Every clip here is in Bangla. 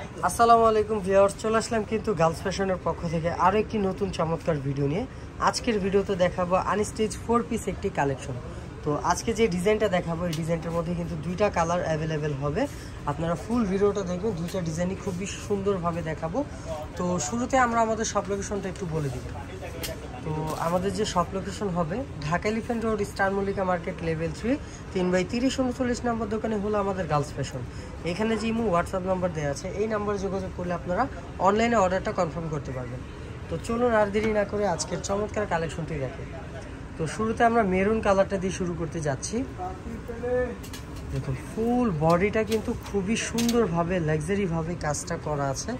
আসসালামু আলাইকুম ভিউয়ার্স, চলে আসলাম কিন্তু গার্লস ফ্যাশনের পক্ষ থেকে আরও একটি নতুন চমৎকার ভিডিও নিয়ে। আজকের ভিডিওতে দেখাবো আনস্টিচ 4 পিস একটি কালেকশন। তো আজকে যে ডিজাইনটা দেখাবো এই ডিজাইনটার মধ্যে কিন্তু দুইটা কালার অ্যাভেলেবেল হবে। আপনারা ফুল ভিডিওটা দেখবেন, দুইটা ডিজাইনই খুবই সুন্দরভাবে দেখাবো। তো শুরুতে আমরা আমাদের শপ লোকেশনটা একটু বলে দিব। তো আমাদের যে শপ লোকেশন হবে Dhaka elephant road, star Mallika market, level 3, 3/30 39 নম্বর দোকানে হলো আমাদের গার্লস ফ্যাশন। এখানে যে ইমো হোয়াটসঅ্যাপ নাম্বার দেওয়া আছে এই নাম্বারে যোগাযোগ করলে আপনারা অনলাইনে অর্ডারটা কনফার্ম করতে পারবেন। তো চলুন আর দেরি না করে আজকের চমৎকার কালেকশনটি দেখে। তো শুরুতে আমরা মেরুন কালারটা দিয়ে শুরু করতে যাচ্ছি। দেখুন ফুল বডিটা কিন্তু খুবই সুন্দরভাবে লাক্সারিভাবে কাজটা করা আছে।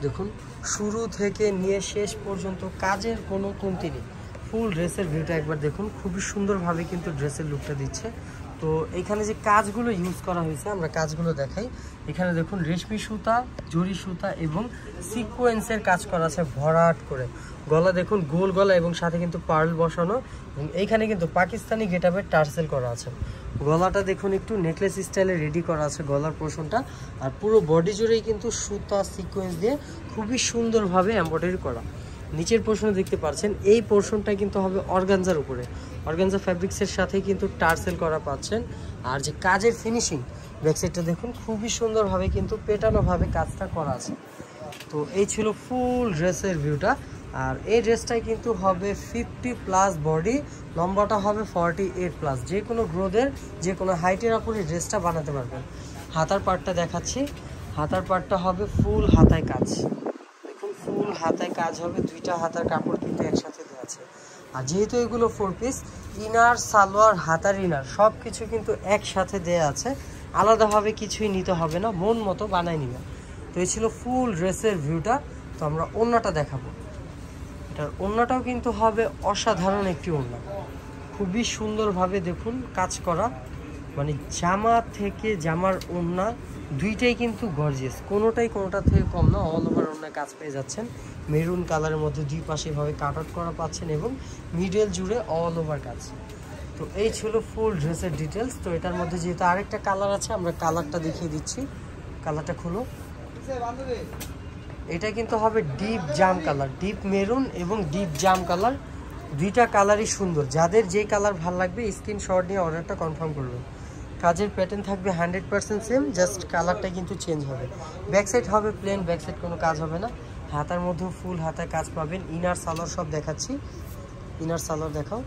দেখুন শুরু থেকে নিয়ে শেষ পর্যন্ত কাজের কোনো কমতি নেই। ফুল ড্রেসের ভিউটা একবার দেখুন, খুবই সুন্দরভাবে কিন্তু ড্রেসের লুকটা দিচ্ছে। তো এখানে যে কাজগুলো ইউজ করা হয়েছে আমরা কাজগুলো দেখাই। এখানে দেখুন রেশমি সুতা, জরি সুতা এবং সিকোয়েন্সের কাজ করা আছে ভরাট করে। গলা দেখুন গোল গলা এবং সাথে কিন্তু পার্ল বসানো, এবং এইখানে কিন্তু পাকিস্তানি গেটআপের টার্সেল করা আছে। গলাটা দেখুন একটু নেকলেস স্টাইলে রেডি করা আছে গলার পোর্শনটা, আর পুরো বডি জুড়েই কিন্তু সুতা সিকোয়েন্স দিয়ে খুবই সুন্দরভাবে এমব্রয়ডারি করা। নিচের পোর্শনে দেখতে পাচ্ছেন এই পোর্শনটা কিন্তু হবে অর্গানজার উপরে, অর্গানজা ফ্যাব্রিক্সের সাথে কিন্তু টার্সেল করা পাচ্ছেন। আর যে কাজের ফিনিশিং ব্যাকসাইডটা দেখুন খুবই সুন্দরভাবে কিন্তু পেটানোভাবে কাজটা করা আছে। তো এই ছিল ফুল ড্রেসের ভিউটা। আর এই ড্রেসটাই কিন্তু হবে 50+ বডি, লম্বাটা হবে 48+। যে কোনো গ্রোথের যে কোনো হাইটের উপরে ড্রেসটা বানাতে পারবেন। হাতার পার্টটা দেখাচ্ছি। হাতার পার্টটা হবে ফুল হাতায় কাজ। দেখুন ফুল হাতায় কাজ হবে, দুইটা হাতার কাপড় কিন্তু একসাথে দেওয়া আছে। আর যেহেতু এগুলো 4 পিস, ইনার সালোয়ার হাতার ইনার সব কিছু কিন্তু একসাথে দেওয়া আছে, আলাদাভাবে কিছুই নিতে হবে না, মন মতো বানায় নেবেন। তো এই ছিল ফুল ড্রেসের ভিউটা। তো আমরা ওড়নাটা দেখাবো। এটার ওড়নাটাও কিন্তু হবে অসাধারণ একটি ওড়না, খুবই সুন্দরভাবে দেখুন কাজ করা। মানে জামা থেকে জামার ওড়না দুইটাই কিন্তু গর্জিয়াস, কোনোটা থেকে কম না। অল ওভার ওড়নায় কাজ পেয়ে যাচ্ছেন। মেরুন কালারের মধ্যে দুই পাশে এভাবে কাট আউট করা পাচ্ছেন এবং মিডল জুড়ে অল ওভার কাজ। তো এই ছিল ফুল ড্রেসের ডিটেলস। তো এটার মধ্যে যেহেতু আরেকটা কালার আছে আমরা কালারটা দেখিয়ে দিচ্ছি। কালারটা খুলো। এটা কিন্তু হবে ডিপ জাম কালার, ডিপ মেরুন এবং ডিপ জাম কালার, দুইটা কালারই সুন্দর। যাদের যে কালার ভালো লাগবে স্ক্রিনশট নিয়ে অর্ডারটা কনফার্ম করবেন। কাজের প্যাটার্ন থাকবে 100% সেম, জাস্ট কালারটা কিন্তু চেঞ্জ হবে। ব্যাক সাইড হবে প্লেন, ব্যাক সাইড কোনো কাজ হবে না। হাতার মধ্যেও ফুল হাতায় কাজ পাবেন। ইনার সালোয়ার সব দেখাচ্ছি। ইনার সালোয়ার দেখাও।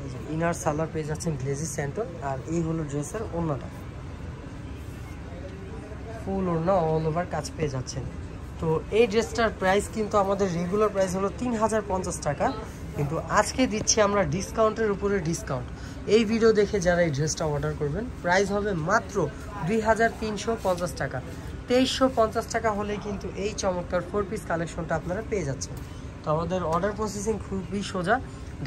এই যে ইনার সালোয়ার পেয়ে যাচ্ছেন গ্লেজি স্যান্টন। আর এই হলো ড্রেসের ওড়নাটা, ফুল ওড়না অল ওভার কাজ পেয়ে যাচ্ছেন। তো এই ড্রেসটার প্রাইস কিন্তু আমাদের রেগুলার প্রাইস হলো 3050 টাকা, কিন্তু আজকে দিচ্ছি আমরা ডিসকাউন্টের উপরে ডিসকাউন্ট। এই ভিডিও দেখে যারা এই ড্রেসটা অর্ডার করবেন প্রাইস হবে মাত্র 2350 টাকা। 2350 টাকা হলে কিন্তু এই চমৎকার 4 পিস কালেকশনটা আপনারা পেয়ে যাচ্ছেন। তো আমাদের অর্ডার প্রসেসিং খুবই সোজা।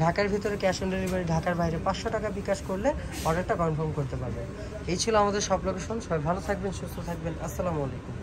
ঢাকার ভিতরে ক্যাশ অন ডেলিভারি, ঢাকার বাইরে 500 টাকা বিকাশ করলে অর্ডারটা কনফার্ম করতে পারবেন। এই ছিল আমাদের সব লোকেশন। সবাই ভালো থাকবেন, সুস্থ থাকবেন। আসসালামু আলাইকুম।